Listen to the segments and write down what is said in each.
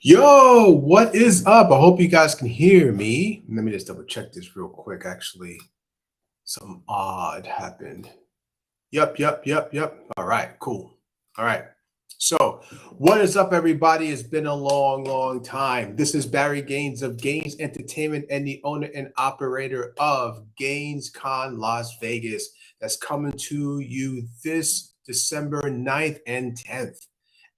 Yo, what is up? I hope you guys can hear me. Let me just double check this real quick. Actually, something odd happened. Yep. All right, cool. All right. So, what is up, everybody? It's been a long time. This is Barry Gaines of Gaines Entertainment and the owner and operator of GainesCon Las Vegas. That's coming to you this December 9th and 10th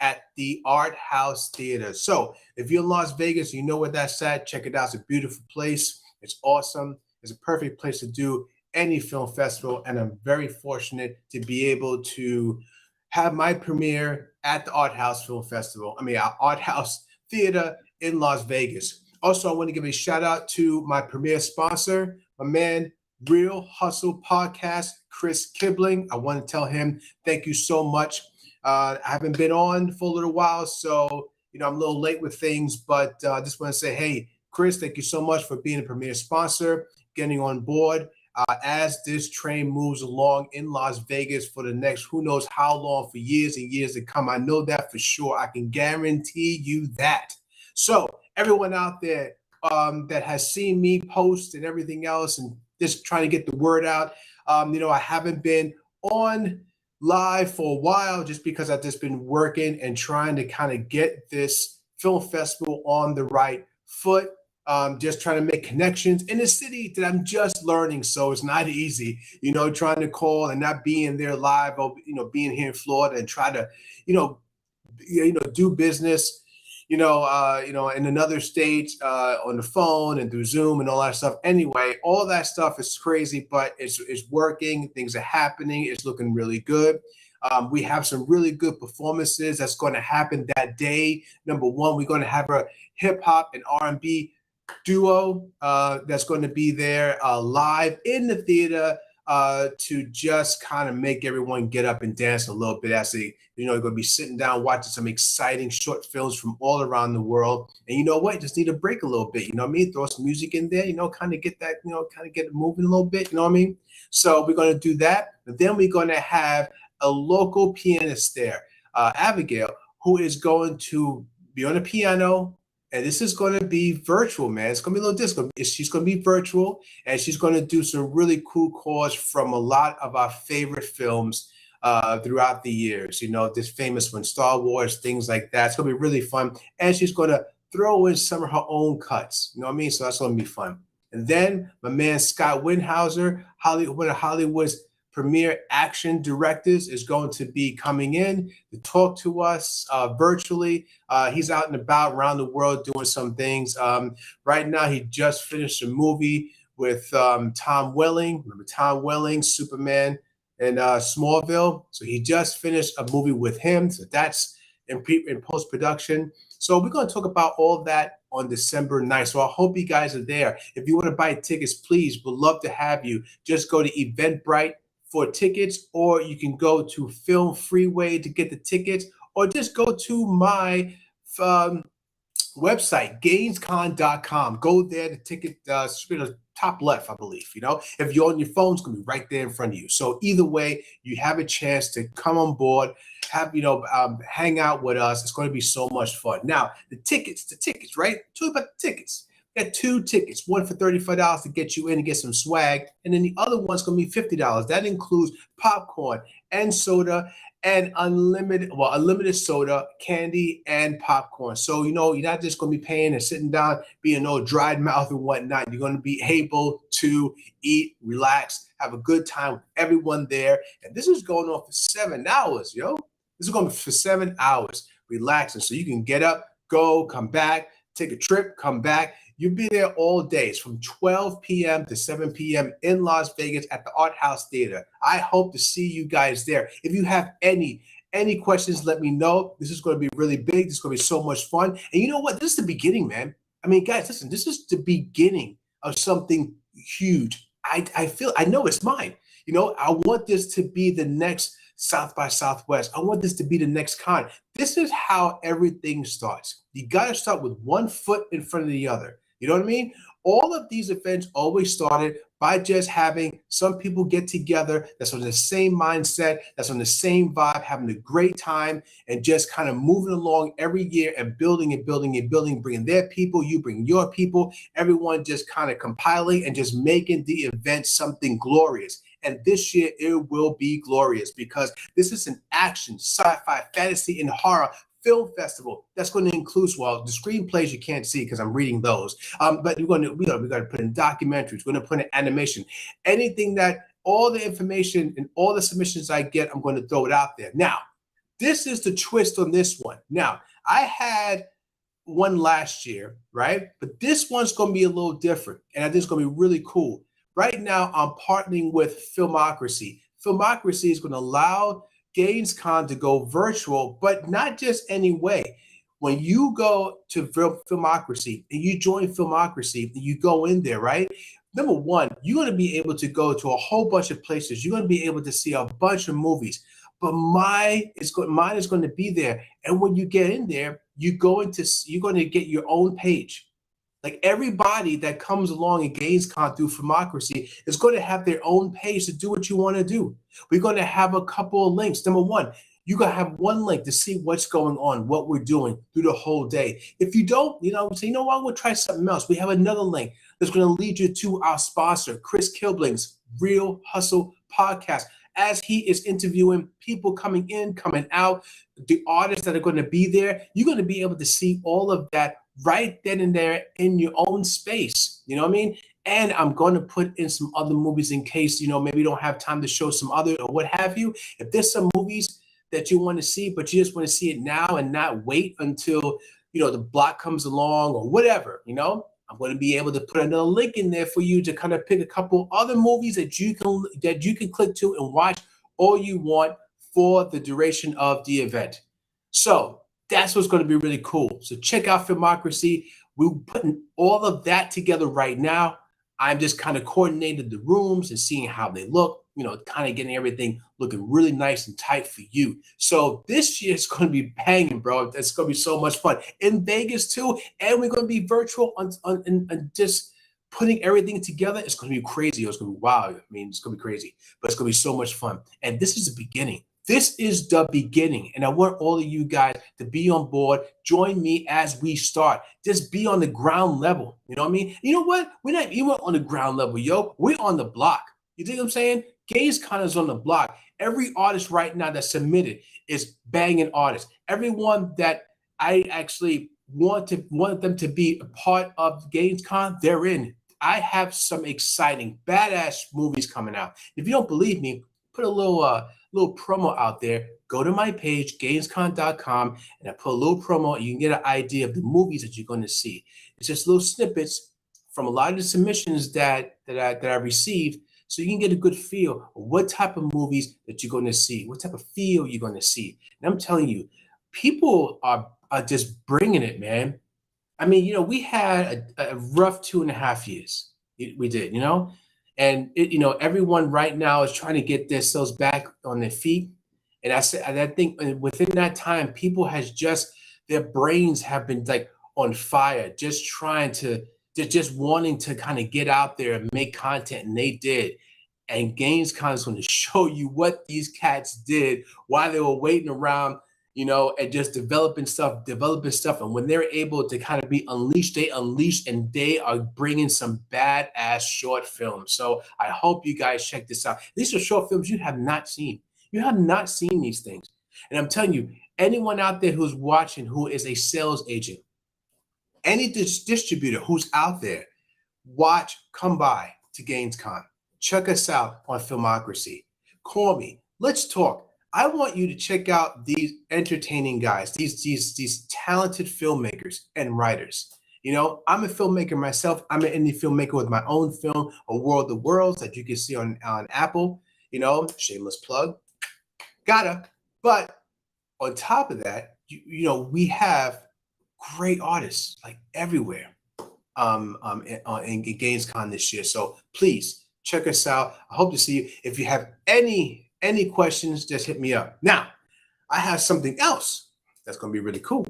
at the Art House Theater. So, if you're in Las Vegas, you know where that's at. Check it out. It's a beautiful place. It's awesome. It's a perfect place to do any film festival, and I'm very fortunate to be able to have my premiere at the Art House Film Festival. Art House Theater in Las Vegas. Also, I want to give a shout out to my premiere sponsor, my man, Real Hustle Podcast, Chris Kibling. I want to tell him thank you so much. I haven't been on for a little while, so I'm a little late with things, but I just want to say, hey, Chris, thank you so much for being a premier sponsor, getting on board. As this train moves along in Las Vegas for the next who knows how long, for years and years to come. I know that for sure. I can guarantee you that. So everyone out there that has seen me post and everything else and just trying to get the word out, I haven't been on live for a while just because I've just been working and trying to kind of get this film festival on the right foot. Just trying to make connections in a city that I'm just learning, so it's not easy. Trying to call and not being there live, or being here in Florida and try to, do business, in another state on the phone and through Zoom and all that stuff. Anyway, all that stuff is crazy, but it's working. Things are happening. It's looking really good. We have some really good performances that's going to happen that day. Number one, we're going to have a hip hop and R&B duo that's going to be there live in the theater to just kind of make everyone get up and dance a little bit as they, going to be sitting down watching some exciting short films from all around the world. And you know what? Just need a break a little bit. You know what I mean? Throw some music in there, kind of get that, kind of get it moving a little bit. You know what I mean? So we're going to do that. But then we're going to have a local pianist there, Abigail, who is going to be on the piano. And this is going to be virtual, man. It's going to be a little disco. She's going to be virtual, and she's going to do some really cool calls from a lot of our favorite films throughout the years. This famous one, Star Wars, things like that. It's going to be really fun. And she's going to throw in some of her own cuts. You know what I mean? So that's going to be fun. And then my man, Scott Windhauser, one of Hollywood's premier action directors, is going to be coming in to talk to us virtually. He's out and about around the world doing some things. Right now, he just finished a movie with Tom Welling. Remember Tom Welling, Superman, and Smallville? So he just finished a movie with him. So that's in post-production. So we're going to talk about all that on December 9th. So I hope you guys are there. If you want to buy tickets, please, we'd love to have you. Just go to Eventbrite for tickets, or you can go to Film Freeway to get the tickets, or just go to my website, GainesCon.com. Go there, the ticket top left, I believe. If you're on your phone, it's going to be right there in front of you. So either way, you have a chance to come on board, hang out with us. It's going to be so much fun. Now, the tickets, right? Talk about the tickets. Got two tickets, one for $35 to get you in and get some swag, and then the other one's going to be $50. That includes popcorn and soda and unlimited soda, candy, and popcorn. So, you're not just going to be paying and sitting down, being all dried mouth and whatnot. You're going to be able to eat, relax, have a good time with everyone there. And this is going on for 7 hours, yo. This is going for 7 hours, relaxing. So you can get up, go, come back, take a trip, come back. You'll be there all day. It's from 12 p.m. to 7 p.m. in Las Vegas at the Art House Theater. I hope to see you guys there. If you have any questions, let me know. This is going to be really big. This is going to be so much fun. And you know what? This is the beginning, man. I mean, guys, listen, this is the beginning of something huge. I know it's mine. I want this to be the next South by Southwest. I want this to be the next con. This is how everything starts. You got to start with one foot in front of the other. You know what I mean? All of these events always started by just having some people get together that's on the same mindset, that's on the same vibe, having a great time, and just kind of moving along every year and building and building and building, bringing their people, you bring your people, everyone just kind of compiling and just making the event something glorious. And this year it will be glorious because this is an action, sci-fi, fantasy, and horror film festival that's going to include, well, the screenplays you can't see because I'm reading those, but we're going to put in documentaries, we're going to put in animation, anything that, all the information and all the submissions I get, I'm going to throw it out there. Now, this is the twist on this one. Now, I had one last year, right? But this one's going to be a little different, and I think it's going to be really cool. Right now, I'm partnering with Filmocracy. Filmocracy is going to allow GainesCon to go virtual, but not just any way. When you go to Filmocracy and you join Filmocracy and you go in there, right? Number one, you're going to be able to go to a whole bunch of places. You're going to be able to see a bunch of movies, but mine is going to be there. And when you get in there, you're going to get your own page. Like everybody that comes along in GainesCon through Filmocracy is going to have their own page to do what you want to do. We're going to have a couple of links. Number one, you're going to have one link to see what's going on, what we're doing through the whole day. If you don't, say, you know what, we'll try something else. We have another link that's going to lead you to our sponsor, Chris Kilbling's Real Hustle Podcast, as he is interviewing people coming in, coming out, the artists that are going to be there. You're going to be able to see all of that right then and there in your own space. You know what I mean? And I'm going to put in some other movies in case, maybe you don't have time to show some other or what have you. If there's some movies that you want to see, but you just want to see it now and not wait until, the block comes along or whatever, I'm going to be able to put another link in there for you to kind of pick a couple other movies that you can click to and watch all you want for the duration of the event. So that's what's going to be really cool. So check out Filmocracy. We're putting all of that together right now. I'm just kind of coordinating the rooms and seeing how they look, kind of getting everything looking really nice and tight for you. So this year is going to be banging, bro. It's going to be so much fun in Vegas too. And we're going to be virtual and just putting everything together. It's going to be crazy. It's going to be wild. I mean, it's going to be crazy, but it's going to be so much fun. And this is the beginning. This is the beginning, and I want all of you guys to be on board. Join me as we start. Just be on the ground level. You know what I mean? You know what? We're not even on the ground level, yo. We're on the block. You think what I'm saying? GainesCon is on the block. Every artist right now that submitted is banging artists. Everyone that I actually want them to be a part of GainesCon, they're in. I have some exciting, badass movies coming out. If you don't believe me, put a little promo out there. Go to my page, GainesCon.com, and I put a little promo, and you can get an idea of the movies that you're going to see. It's just little snippets from a lot of the submissions that I received, so you can get a good feel of what type of movies that you're going to see, what type of feel you're going to see. And I'm telling you, people are just bringing it, man. I mean, we had a rough 2.5 years. We did, and everyone right now is trying to get themselves back on their feet. And I think within that time, people their brains have been like on fire, just wanting to kind of get out there and make content, and they did. And GainesCon is going to show you what these cats did while they were waiting around, and just developing stuff. And when they're able to kind of be unleashed, they unleash, and they are bringing some badass short films. So I hope you guys check this out. These are short films you have not seen. You have not seen these things. And I'm telling you, anyone out there who's watching, who is a sales agent, any distributor who's out there, come by to GainesCon. Check us out on Filmocracy. Call me. Let's talk. I want you to check out these entertaining guys, these talented filmmakers and writers. I'm a filmmaker myself. I'm an indie filmmaker with my own film, A World of Worlds, that you can see on Apple. Shameless plug. But on top of that, we have great artists like everywhere in GainesCon this year. So please check us out. I hope to see you. If you have any questions, just hit me up. Now, I have something else that's going to be really cool.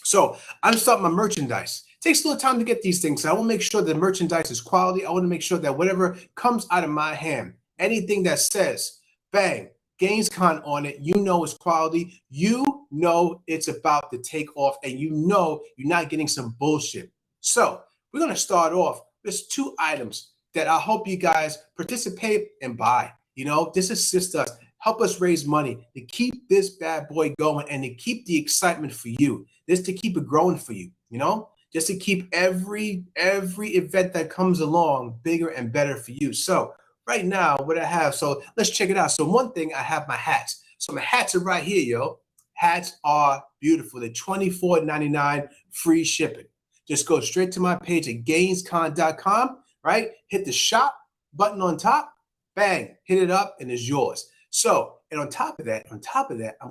So I'm starting my merchandise. takes a little time to get these things. So I want to make sure the merchandise is quality. I want to make sure that whatever comes out of my hand, anything that says, bang, GainesCon on it, you know it's quality. You know it's about to take off, and you know you're not getting some bullshit. So we're going to start off with 2 items that I hope you guys participate and buy. You know, this assists us, help us raise money to keep this bad boy going and to keep the excitement for you. This to keep it growing for you, you know, just to keep every event that comes along bigger and better for you. So right now, what I have, so let's check it out. So one thing, I have my hats. So my hats are right here, yo. Hats are beautiful. They're $24.99, free shipping. Just go straight to my page at GainesCon.com, right? Hit the shop button on top, bang, hit it up, and it's yours. So, and on top of that, I'm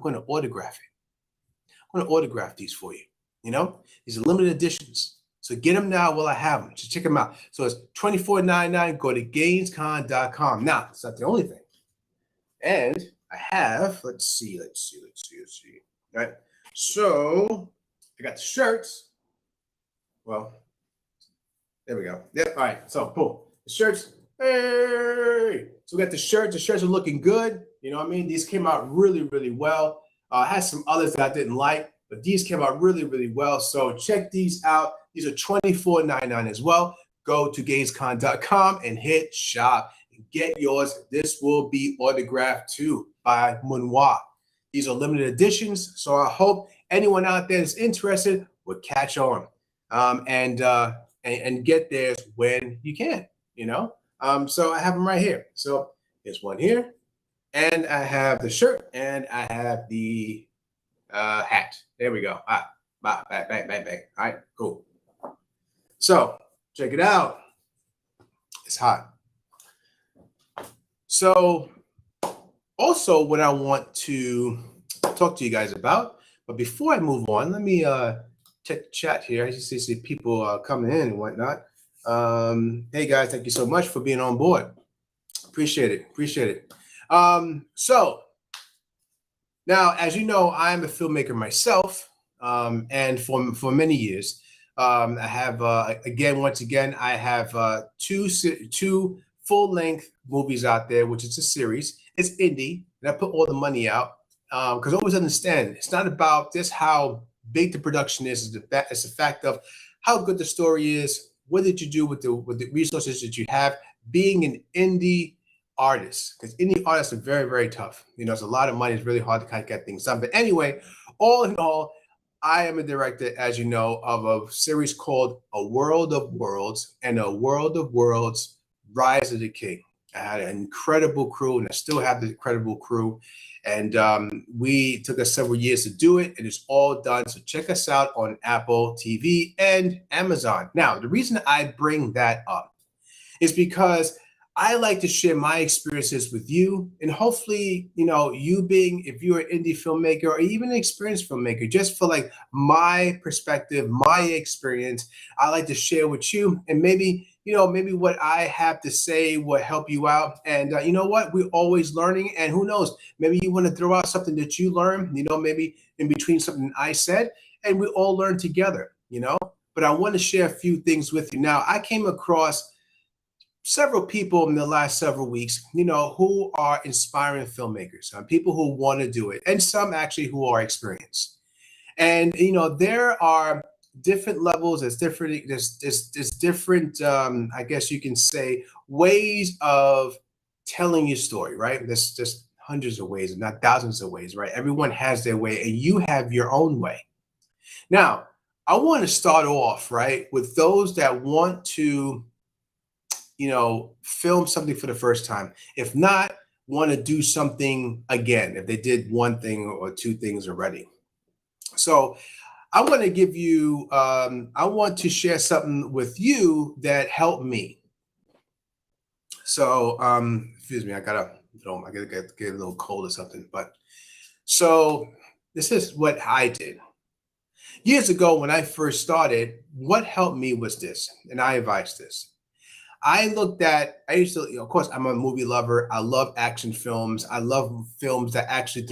going to autograph it. I'm going to autograph these for you. You know, these are limited editions. So get them now while I have them. Just check them out. So it's $24.99. Go to GainesCon.com. Now, it's not the only thing. And I have, let's see. All right. So I got the shirts. Well, there we go. Yep. All right. So boom. The shirts. Hey. So we got the shirts. The shirts are looking good. You know what I mean? These came out really, really well. I had some others that I didn't like, but these came out really, really well. So check these out. These are $24.99 as well. Go to GainesCon.com and hit shop and get yours. This will be autographed too by Munoir. These are limited editions. So I hope anyone out there that's interested would catch on and get theirs when you can, you know? So I have them right here. So there's one here, and I have the shirt, and I have the hat. There we go. Bang. All right, cool. So check it out. It's hot. So also what I want to talk to you guys about, but before I move on, let me check the chat here. I just see people coming in and whatnot. Hey guys, thank you so much for being on board. Appreciate it. So now, as you know, I'm a filmmaker myself, and for many years, I have once again, I have two full-length movies out there, which is a series. It's indie, and I put all the money out because always understand it's not about just how big the production is. It's the fact of how good the story is. What did you do with the resources that you have? Being an indie artist, because indie artists are very, very tough. You know, it's a lot of money. It's really hard to kind of get things done. But anyway, all in all, I am a director, as you know, of a series called A World of Worlds, and A World of Worlds, Rise of the King. I had an incredible crew, and I still have the incredible crew. And we took us several years to do it, and it's all done. So check us out on Apple TV and Amazon. Now, the reason I bring that up is because I like to share my experiences with you, and hopefully, you know, you being, if you're an indie filmmaker or even an experienced filmmaker, just for like my perspective, my experience, I like to share with you, and maybe, you know, maybe what I have to say will help you out. And you know what? We're always learning, and who knows? Maybe you want to throw out something that you learned, you know, maybe in between something I said, and we all learn together, you know. But I want to share a few things with you. Now, I came across several people in the last several weeks, you know, who are inspiring filmmakers, people who want to do it, and some actually who are experienced. And you know, there are different levels. There's different, I guess you can say, ways of telling your story, right? There's just hundreds of ways, and not thousands of ways, right? Everyone has their way, and you have your own way. Now, I want to start off, right, with those that want to, you know, film something for the first time. If not, want to do something again, if they did one thing or two things already. So I want to give you, I want to share something with you that helped me. So, excuse me, I gotta get a little cold or something. But so this is what I did. Years ago, when I first started, what helped me was this, and I advised this. I used to, you know, of course, I'm a movie lover. I love action films. I love films that actually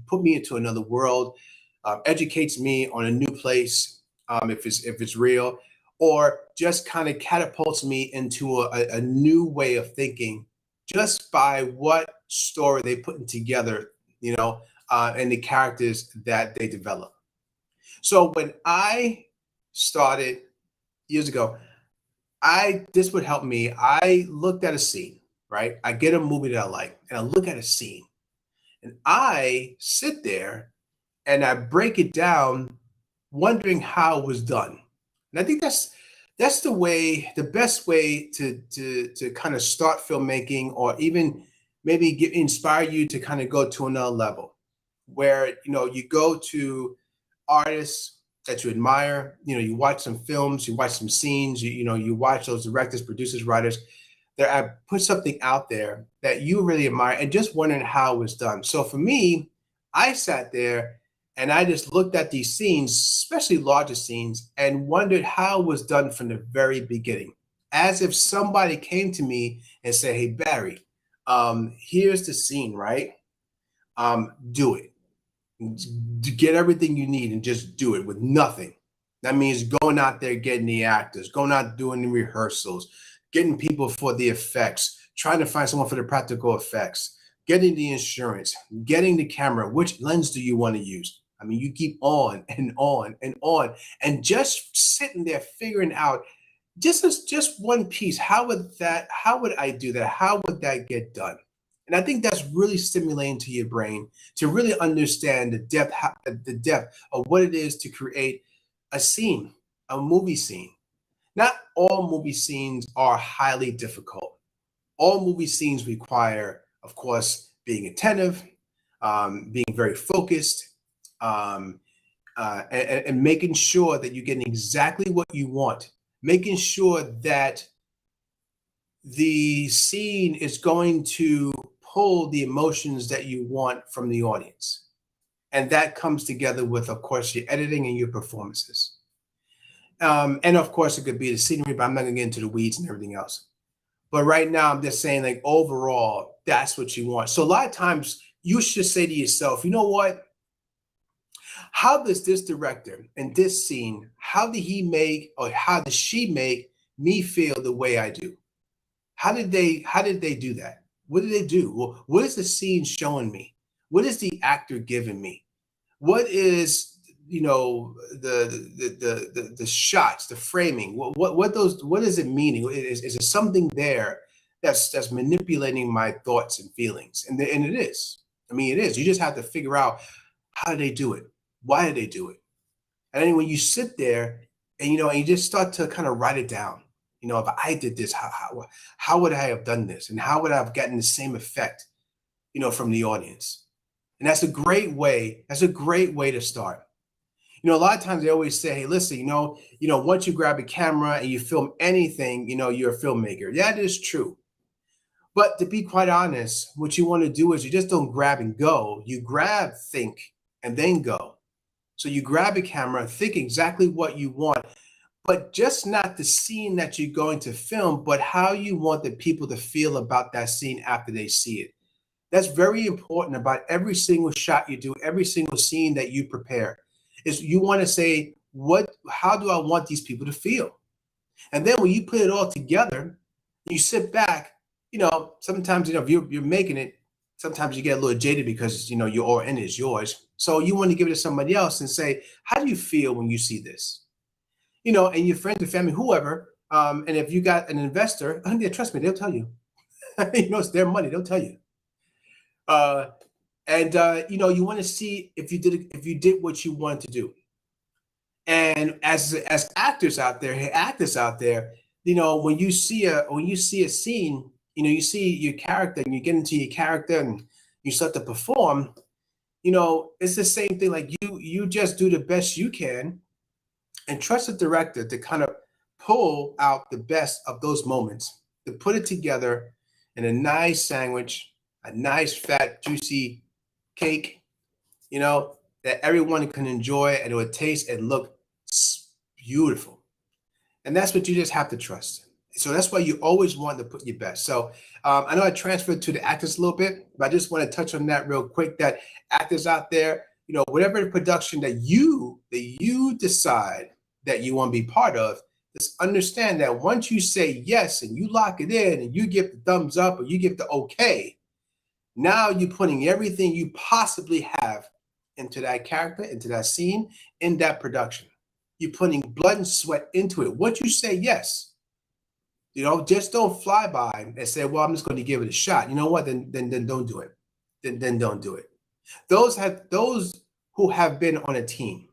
put me into another world, educates me on a new place, if it's real. or just kind of catapults me into a new way of thinking just by what story they putting together, and the characters that they develop. So when I started years ago, this would help me. I looked at a scene, right? I get a movie that I like, and I look at a scene, and I sit there and I break it down, wondering how it was done. And I think that's the best way to kind of start filmmaking, or even maybe inspire you to kind of go to another level, where you go to artists that you admire. You watch some films, you watch some scenes, you watch those directors, producers, writers that I put something out there that you really admire, and just wondering how it was done. So for me, I sat there and I just looked at these scenes, especially larger scenes, and wondered how it was done from the very beginning. As if somebody came to me and said, "Hey, Barry, here's the scene, right? Do it. Get everything you need and just do it with nothing." That means going out there, getting the actors, going out doing the rehearsals, getting people for the effects, trying to find someone for the practical effects, getting the insurance, getting the camera. Which lens do you want to use? I mean, you keep on and on and on, and just sitting there figuring out just one piece. How would I do that? How would that get done? And I think that's really stimulating to your brain to really understand the depth of what it is to create a scene, a movie scene. Not all movie scenes are highly difficult. All movie scenes require, of course, being attentive, being very focused, um, and making sure that you're getting exactly what you want, making sure that the scene is going to pull the emotions that you want from the audience. And that comes together with, of course, your editing and your performances. And of course, it could be the scenery, but I'm not going to get into the weeds and everything else. But right now, I'm just saying, like, overall, that's what you want. So a lot of times you should say to yourself, you know what? How does this director in this scene, how did he make, or how does she make me feel the way I do? How did they do that? What did they do? Well, what is the scene showing me? What is the actor giving me? What is the shots, the framing? What is it meaning? Is there something there that's manipulating my thoughts and feelings? And it is. I mean, it is. You just have to figure out, how do they do it? Why did they do it? And then when you sit there and and you just start to kind of write it down. If I did this, how would I have done this? And how would I have gotten the same effect, from the audience? And that's a great way. That's a great way to start. A lot of times they always say, hey, listen, once you grab a camera and you film anything, you're a filmmaker. That is true. But to be quite honest, what you want to do is you just don't grab and go. You grab, think, and then go. So you grab a camera, think exactly what you want, but just not the scene that you're going to film, but how you want the people to feel about that scene after they see it. That's very important about every single shot you do, every single scene that you prepare, is you want to say, how do I want these people to feel? And then when you put it all together, you sit back, sometimes, if you're making it, sometimes you get a little jaded because, your all in is yours. So you want to give it to somebody else and say, how do you feel when you see this? And your friends and family, whoever, and if you got an investor, trust me, they'll tell you. It's their money, they'll tell you. You want to see if you did what you wanted to do. And as actors out there, actors out there, when you see a scene, you see your character and you get into your character and you start to perform. It's the same thing. Like you just do the best you can, and trust the director to kind of pull out the best of those moments, to put it together in a nice sandwich, a nice fat juicy cake, that everyone can enjoy, and it would taste and look beautiful. And that's what you just have to trust. So that's why you always want to put your best. So I know I transferred to the actors a little bit, but I just want to touch on that real quick, that actors out there, whatever the production that you decide that you want to be part of, Just understand that once you say yes and you lock it in and you give the thumbs up or you give the okay, now you're putting everything you possibly have into that character, into that scene, in that production. You're putting blood and sweat into it. Once you say yes, just don't fly by and say, well, I'm just going to give it a shot. You know what? Then don't do it. Then don't do it. Those who have been on a team,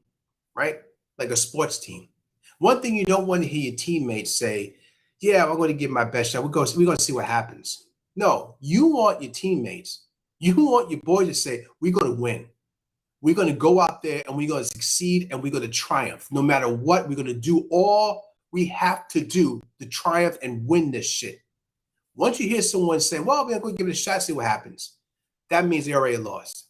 right? Like a sports team. One thing you don't want to hear your teammates say, yeah, I'm going to give my best shot. We're going to see what happens. No, you want your teammates, you want your boys to say, we're going to win. We're going to go out there and we're going to succeed and we're going to triumph. No matter what, we're going to do all we have to do to triumph and win this shit. Once you hear someone say, well, we're going to give it a shot, see what happens, that means they already lost.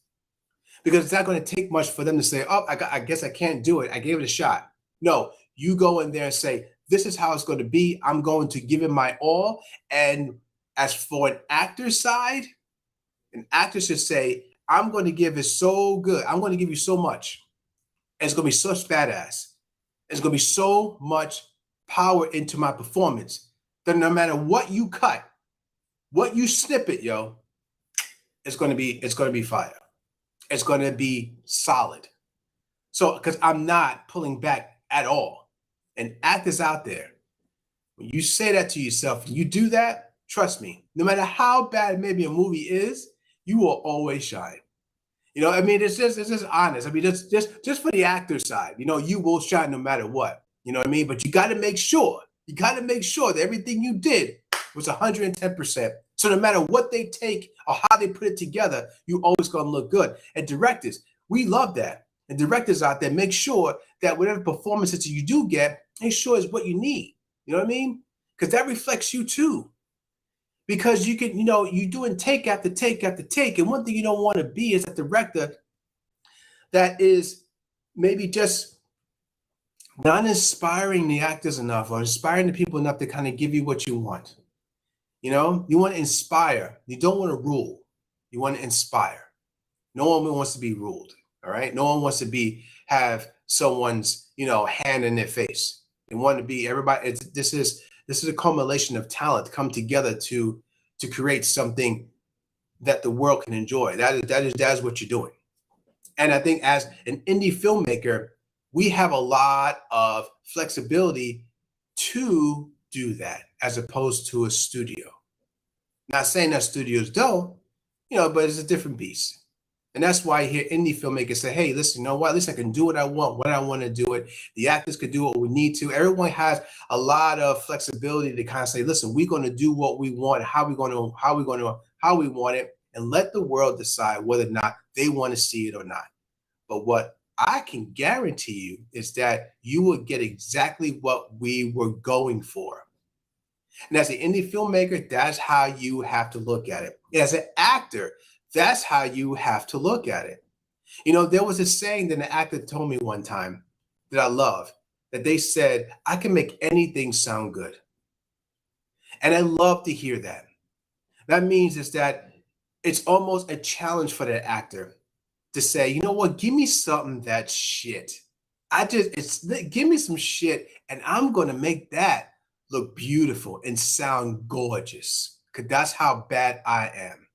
Because it's not going to take much for them to say, oh, I guess I can't do it. I gave it a shot. No, you go in there and say, this is how it's going to be. I'm going to give it my all. And as for an actor's side, an actor should say, I'm going to give it so good. I'm going to give you so much. And it's going to be such badass. It's going to be so much power into my performance that no matter what you cut, what you snip it, it's going to be fire. It's going to be solid. So, because I'm not pulling back at all. And actors out there, when you say that to yourself, and you do that, trust me, no matter how bad maybe a movie is, you will always shine. It's just honest. Just for the actor side, you will shine no matter what. But you got to make sure. You got to make sure that everything you did was 110%. So no matter what they take or how they put it together, you always going to look good. And directors, we love that. And directors out there, make sure that whatever performances you do get, make sure is what you need. You know what I mean? Because that reflects you too. Because you can, you're doing take after take after take. And one thing you don't want to be is a director that is maybe just not inspiring the actors enough or inspiring the people enough to kind of give you what you want. You want to inspire. You don't want to rule. You want to inspire. No one wants to be ruled. All right. No one wants to have someone's, hand in their face. They want to be everybody. This is a culmination of talent come together to create something that the world can enjoy. That is what you're doing. And I think as an indie filmmaker, we have a lot of flexibility to do that as opposed to a studio. Not saying that studios don't, but it's a different beast. And that's why I hear indie filmmakers say, hey, listen, you know what? At least I can do what I want when I want to do it. The actors could do what we need to. Everyone has a lot of flexibility to kind of say, listen, we're going to do what we want, how we want it, and let the world decide whether or not they want to see it or not. But what I can guarantee you is that you will get exactly what we were going for. And as an indie filmmaker, that's how you have to look at it. And as an actor, that's how you have to look at it. There was a saying that an actor told me one time that I love, that they said, I can make anything sound good. And I love to hear that. That means is that it's almost a challenge for the actor to say, you know what, give me something that's shit. Give me some shit and I'm going to make that look beautiful and sound gorgeous, because that's how bad I am.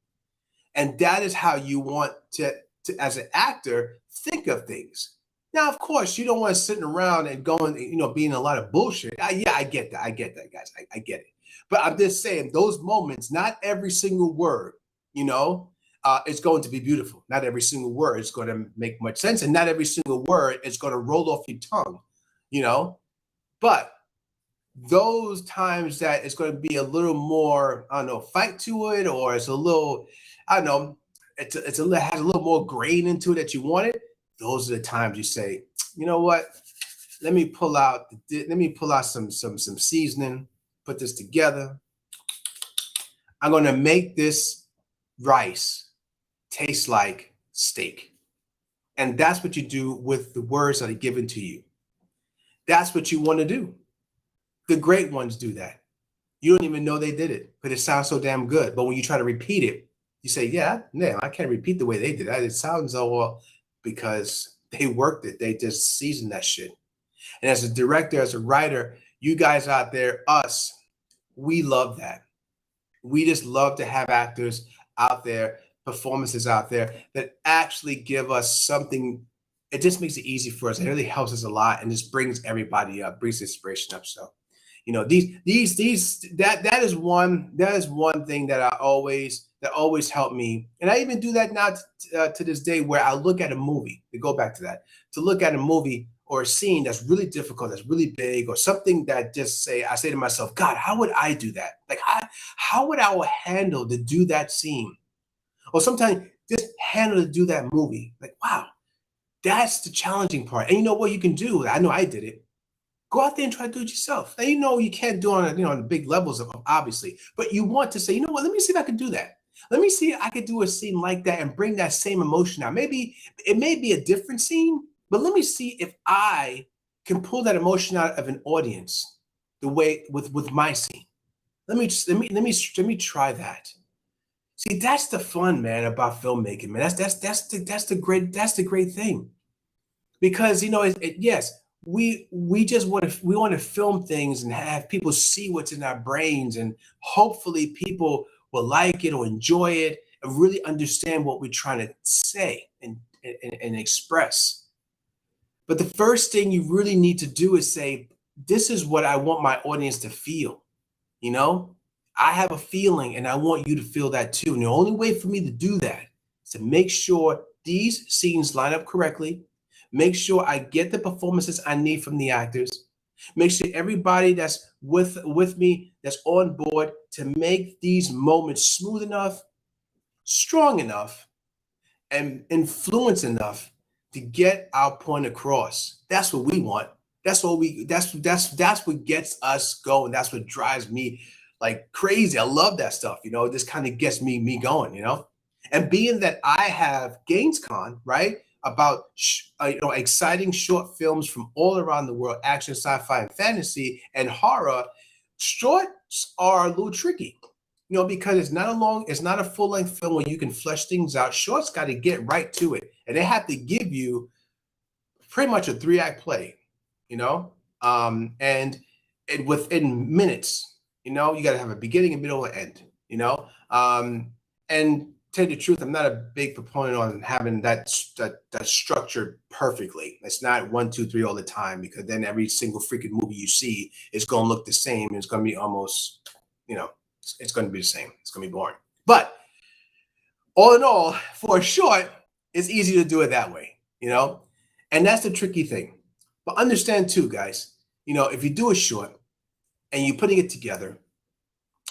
And that is how you want to as an actor, think of things. Now, of course, you don't want to sitting around and going, being a lot of bullshit. Yeah, I get that. I get that, guys. I get it. But I'm just saying those moments, not every single word, it's going to be beautiful. Not every single word is going to make much sense. And not every single word is going to roll off your tongue, But those times that it's going to be a little more, fight to it, or it's a little, it has a little more grain into it that you want it. Those are the times you say, you know what? Let me pull out some seasoning, put this together. I'm going to make this rice taste like steak. And that's what you do with the words that are given to you. That's what you want to do. The great ones do that. You don't even know they did it, but it sounds so damn good. But when you try to repeat it, you say, yeah, I can't repeat the way they did it. It sounds so well, because they worked it. They just seasoned that shit. And as a director, as a writer, You guys out there, us, we love that. We just love to have actors out there, performances out there that actually give us something. It just makes it easy for us. It really helps us a lot and just brings everybody up, brings inspiration up. So, these that is one thing that always helped me, and I even do that now to this day, where I look at a movie. To go back to that, to look at a movie or a scene that's really difficult, that's really big, or something that I say to myself, God, how would I do that? Like, how would I handle to do that scene? Or sometimes just handle to do that movie. Like, wow, that's the challenging part. And you know what you can do? I know I did it. Go out there and try to do it yourself. Now, you can't do it on the big levels of obviously, but you want to say, you know what? Let me see if I can do that. Let me see if I could do a scene like that and bring that same emotion out. Maybe it may be a different scene, but let me see if I can pull that emotion out of an audience the way with my scene. Let me try that. See, that's the fun, man, about filmmaking, man. That's the great thing, because yes, we want to film things and have people see what's in our brains, and hopefully people will like it or enjoy it and really understand what we're trying to say and express. But the first thing you really need to do is say, this is what I want my audience to feel. You know, I have a feeling and I want you to feel that too. And the only way for me to do that is to make sure these scenes line up correctly, make sure I get the performances I need from the actors, make sure everybody that's with me, that's on board, to make these moments smooth enough, strong enough, and influence enough to get our point across. That's what we want. That's what gets us going. That's what drives me like crazy. I love that stuff. This kind of gets me going. And being that I have GainesCon, right, about exciting short films from all around the world, action, sci-fi, and fantasy, and horror, shorts are a little tricky. Because it's not a full-length film where you can flesh things out. Shorts got to get right to it, and they have to give you pretty much a 3-act play, and within minutes, you got to have a beginning, a middle, and end, and tell you the truth, I'm not a big proponent on having that structured perfectly. It's not 1, 2, 3 all the time, because then every single freaking movie you see is going to look the same, and it's going to be almost, it's going to be the same. It's going to be boring. But all in all, for a short, it's easy to do it that way, and that's the tricky thing. But understand too, guys, if you do a short and you're putting it together,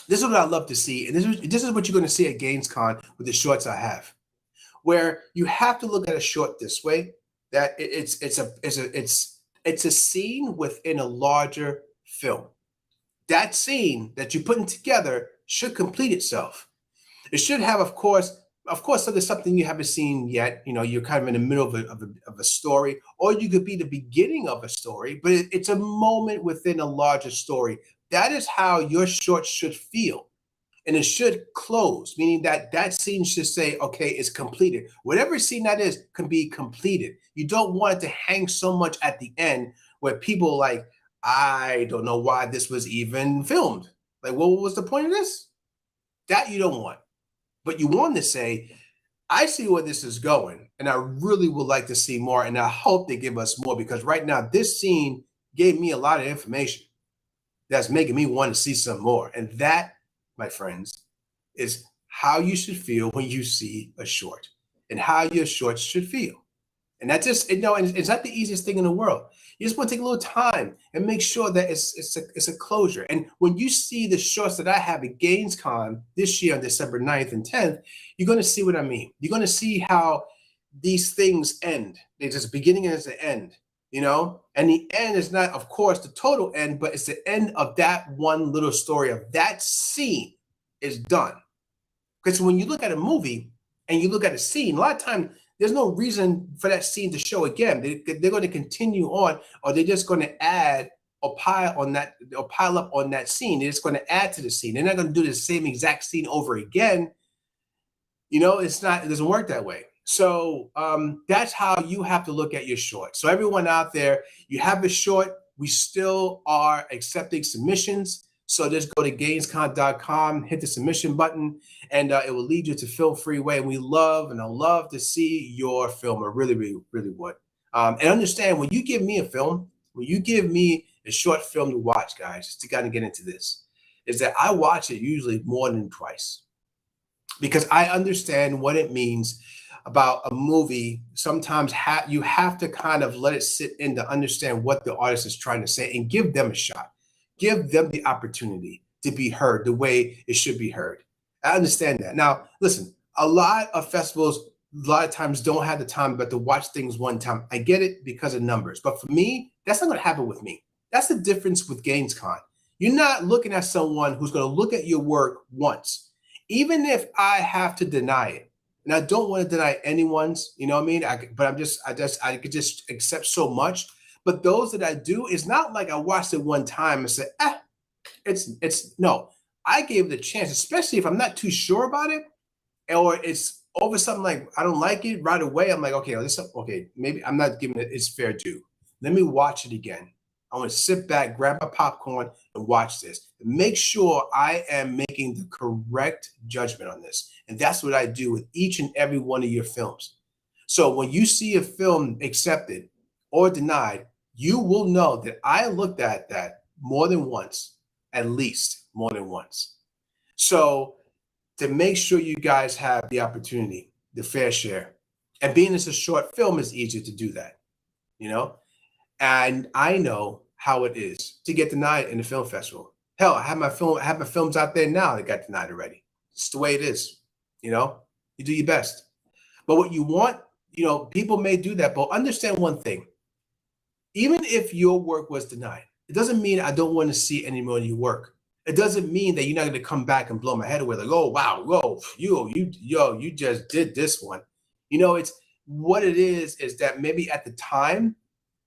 this is what I love to see, and this is what you're going to see at GainesCon with the shorts I have, where you have to look at a short this way: that it's a scene within a larger film. That scene that you're putting together should complete itself. It should have, of course, so there's something you haven't seen yet. You're kind of in the middle of a story, or you could be the beginning of a story, but it's a moment within a larger story. That is how your short should feel. And it should close, meaning that scene should say, okay, it's completed. Whatever scene that is can be completed. You don't want it to hang so much at the end where people are like, I don't know why this was even filmed. Like, what was the point of this? That you don't want. But you want to say, I see where this is going, and I really would like to see more, and I hope they give us more, because right now this scene gave me a lot of information that's making me want to see some more. And that, my friends, is how you should feel when you see a short, and how your shorts should feel. And that's just, and it's not the easiest thing in the world. You just want to take a little time and make sure that it's a closure. And when you see the shorts that I have at GainesCon this year on December 9th and 10th, you're going to see what I mean. You're going to see how these things end. There's just a beginning and there's an end, And the end is not, of course, the total end, but it's the end of that one little story, of that scene is done. Because when you look at a movie and you look at a scene, a lot of times there's no reason for that scene to show again. They're going to continue on, or they're just going to add or pile up on that scene. They're just going to add to the scene. They're not going to do the same exact scene over again. It doesn't work that way. So that's how you have to look at your short. So everyone out there, you have a short, we still are accepting submissions. So just go to GainesCon.com, hit the submission button, and it will lead you to Film Freeway. And I love to see your film. I really, really, really would. And understand, when you give me a film, when you give me a short film to watch, guys, just to kind of get into this, is that I watch it usually more than twice, because I understand what it means about a movie. Sometimes you have to kind of let it sit in to understand what the artist is trying to say and give them a shot. Give them the opportunity to be heard the way it should be heard. I understand that. Now, listen, a lot of festivals, a lot of times don't have the time but to watch things one time. I get it because of numbers. But for me, that's not going to happen with me. That's the difference with GainesCon. You're not looking at someone who's going to look at your work once, even if I have to deny it. And I don't want to deny anyone's, you know what I mean? I could just accept so much. But those that I do, it's not like I watched it one time and said, it's no. I gave it a chance, especially if I'm not too sure about it, or it's over something like I don't like it right away. I'm like, okay, maybe I'm not giving it its fair due. Let me watch it again. I want to sit back, grab my popcorn, and watch this. Make sure I am making the correct judgment on this. And that's what I do with each and every one of your films. So when you see a film accepted or denied, you will know that I looked at that more than once, at least more than once. So to make sure you guys have the opportunity, the fair share, and being it's a short film, is easier to do that, you know? And I know how it is to get denied in the film festival. Hell, I have my films out there now that got denied already. It's the way it is, you know? You do your best. But what you want, people may do that, but understand one thing. Even if your work was denied, it doesn't mean I don't want to see any more of your work. It doesn't mean that you're not going to come back and blow my head away like, oh wow, whoa, you just did this one. It's what it is that maybe at the time,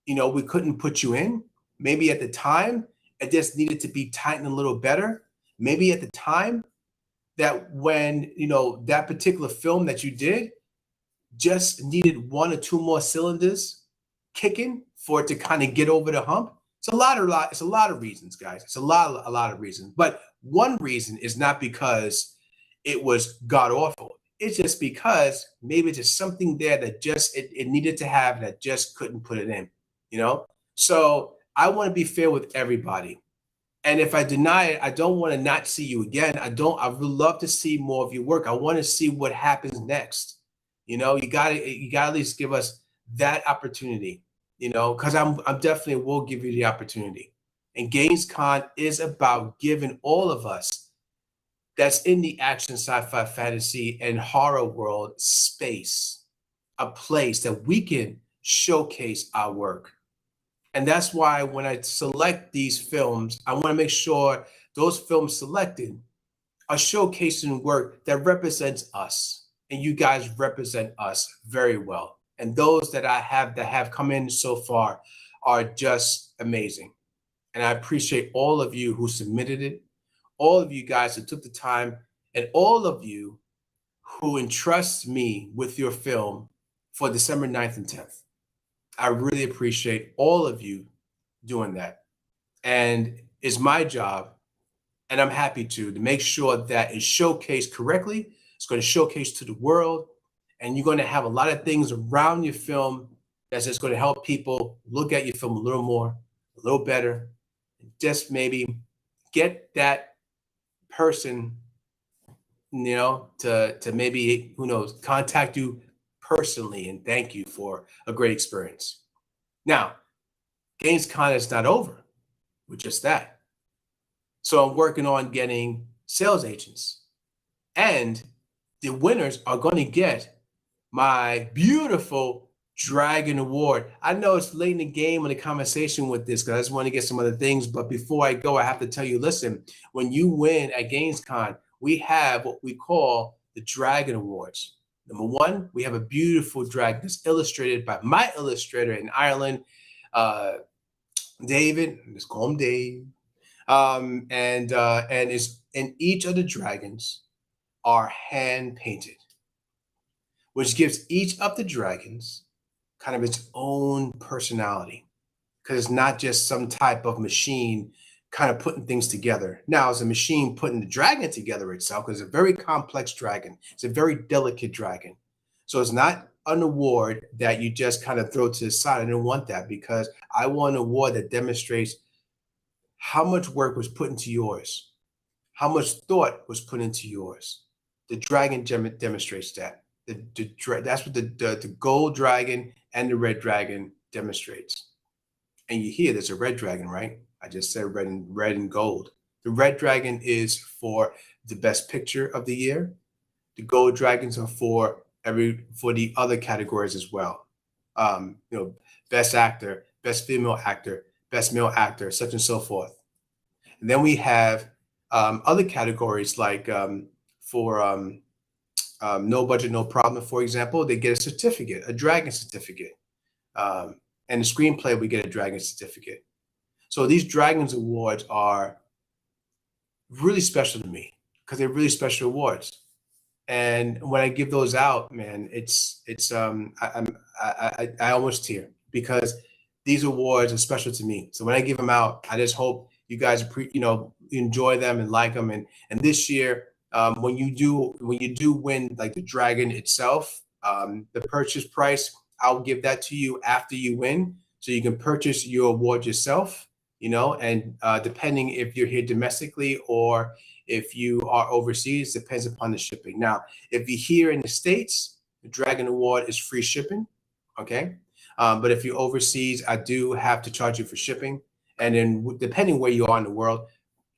we couldn't put you in. Maybe at the time it just needed to be tightened a little better. Maybe at the time that when that particular film that you did just needed one or two more cylinders kicking for it to kind of get over the hump. It's a lot of reasons, guys. It's a lot of reasons. But one reason is not because it was god awful. It's just because maybe it's just something there that just it needed to have that just couldn't put it in. So I want to be fair with everybody. And if I deny it, I don't want to not see you again. I would love to see more of your work. I want to see what happens next. You gotta at least give us that opportunity, because I'm definitely will give you the opportunity. And GainesCon is about giving all of us that's in the action, sci-fi, fantasy, and horror world space, a place that we can showcase our work. And that's why when I select these films, I want to make sure those films selected are showcasing work that represents us. And you guys represent us very well. And those that have come in so far are just amazing. And I appreciate all of you who submitted it, all of you guys who took the time, and all of you who entrust me with your film for December 9th and 10th. I really appreciate all of you doing that. And it's my job, and I'm happy to make sure that it's showcased correctly. It's going to showcase to the world, and you're going to have a lot of things around your film that's just going to help people look at your film a little more, a little better, and just maybe get that person, to maybe, who knows, contact you personally and thank you for a great experience. Now, GainesCon is not over with just that. So I'm working on getting sales agents, and the winners are going to get my beautiful Dragon Award. I know it's late in the game in the conversation with this because I just want to get some other things. But before I go, I have to tell you, listen, when you win at GainesCon, we have what we call the Dragon Awards. Number one, we have a beautiful dragon that's illustrated by my illustrator in Ireland, David. Let's call him Dave. And each of the dragons are hand painted, which gives each of the dragons kind of its own personality. because it's not just some type of machine kind of putting things together. Now, it's a machine putting the dragon together itself, because it's a very complex dragon. It's a very delicate dragon. So it's not an award that you just kind of throw to the side. I didn't want that, because I want an award that demonstrates how much work was put into yours, how much thought was put into yours. The dragon demonstrates that. That's what the gold dragon and the red dragon demonstrates. And you hear there's a red dragon, right? I just said red and gold. The red dragon is for the best picture of the year. The gold dragons are for the other categories as well. Best actor, best female actor, best male actor, such and so forth. And then we have other categories like for No Budget, No Problem, for example, they get a certificate, a dragon certificate. And the screenplay, we get a dragon certificate. So these Dragons Awards are really special to me, because they're really special awards. And when I give those out, man, I almost tear, because these awards are special to me. So when I give them out, I just hope you guys enjoy them and like them. And this year, when you do win, like the dragon itself, the purchase price, I'll give that to you after you win, so you can purchase your award yourself. And depending if you're here domestically or if you are overseas, depends upon the shipping. Now, if you're here in the States, the Dragon Award is free shipping, okay? But if you're overseas, I do have to charge you for shipping. And then depending where you are in the world,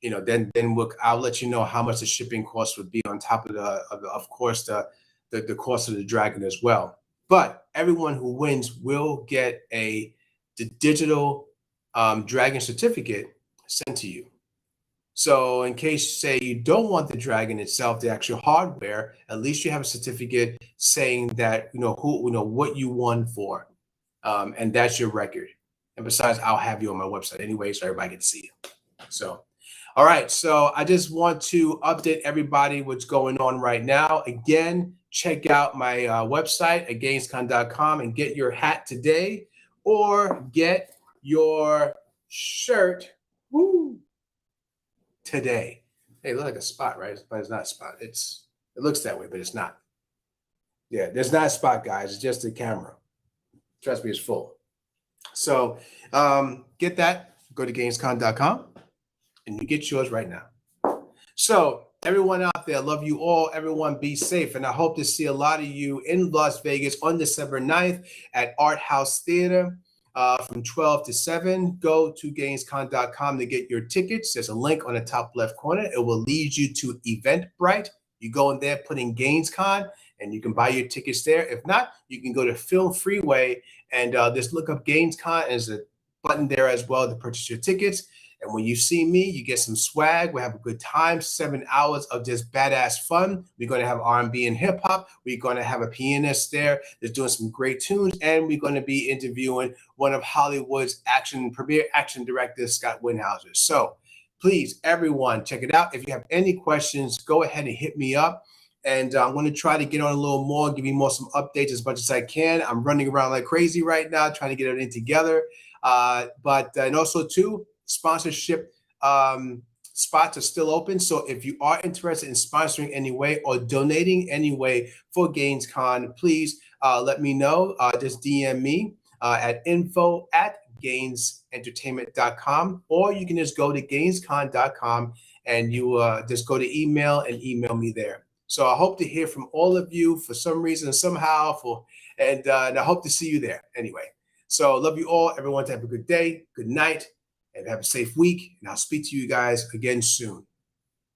then I'll let you know how much the shipping cost would be on top of of course, the cost of the dragon as well. But everyone who wins will get the digital dragon certificate sent to you. So in case, say, you don't want the dragon itself, the actual hardware, at least you have a certificate saying that what you won for, and that's your record. And besides, I'll have you on my website anyway, so everybody can see you. So, all right. So I just want to update everybody what's going on right now. Again, check out my website at GainesCon.com and get your hat today, or get your shirt today. Hey, it looks like a spot, right? But it's not a spot. It looks that way, but it's not. Yeah, there's not a spot, guys. It's just the camera. Trust me, it's full. So get that. Go to GainesCon.com and you get yours right now. So everyone out there, love you all. Everyone be safe. And I hope to see a lot of you in Las Vegas on December 9th at Art House Theater. From 12 to 7, go to GainesCon.com to get your tickets. There's a link on the top left corner. It will lead you to Eventbrite. You go in there, put in GainesCon, and you can buy your tickets there. If not, you can go to Film Freeway and just look up GainesCon. There's a button there as well to purchase your tickets. And when you see me, you get some swag. We have a good time, 7 hours of just badass fun. We're going to have R&B and hip hop. We're going to have a pianist there that's doing some great tunes. And we're going to be interviewing one of Hollywood's premier action directors, Scott Winhauser. So please, everyone, check it out. If you have any questions, go ahead and hit me up. And I'm going to try to get on a little more, give you more some updates as much as I can. I'm running around like crazy right now, trying to get everything together. And also, too, sponsorship spots are still open. So if you are interested in sponsoring any way or donating any way for GainesCon, please let me know. Just DM me at info@gainesentertainment.com, or you can just go to GainesCon.com and you just go to email and email me there. So I hope to hear from all of you for some reason, somehow, and I hope to see you there anyway. So love you all. Everyone, to have a good day, good night, and have a safe week. And I'll speak to you guys again soon.